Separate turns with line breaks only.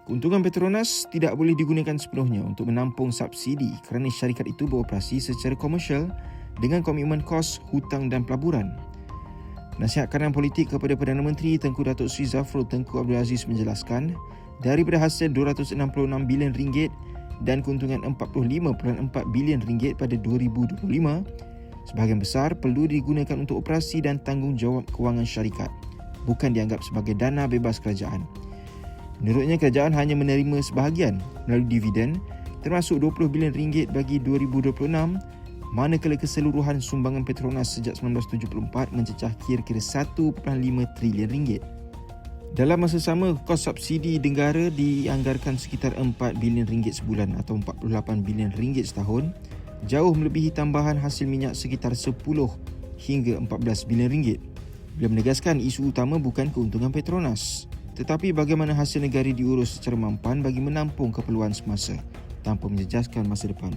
Keuntungan Petronas tidak boleh digunakan sepenuhnya untuk menampung subsidi kerana syarikat itu beroperasi secara komersial dengan komitmen kos, hutang dan pelaburan. Nasihat kanan politik kepada Perdana Menteri Tengku Datuk Seri Zafrul Tengku Abdul Aziz menjelaskan, daripada hasil RM266 bilion dan keuntungan RM45.4 bilion pada 2025, sebahagian besar perlu digunakan untuk operasi dan tanggungjawab kewangan syarikat, bukan dianggap sebagai dana bebas kerajaan. Menurutnya, kerajaan hanya menerima sebahagian melalui dividen, termasuk RM20 bilion bagi 2026, manakala keseluruhan sumbangan Petronas sejak 1974 mencecah kira-kira RM1.5 trilion. Dalam masa sama, kos subsidi negara dianggarkan sekitar RM4 bilion sebulan atau RM48 bilion setahun, jauh melebihi tambahan hasil minyak sekitar RM10 hingga RM14 bilion. Beliau menegaskan isu utama bukan keuntungan Petronas, tetapi bagaimana hasil negara diurus secara mampan bagi menampung keperluan semasa tanpa menjejaskan masa depan.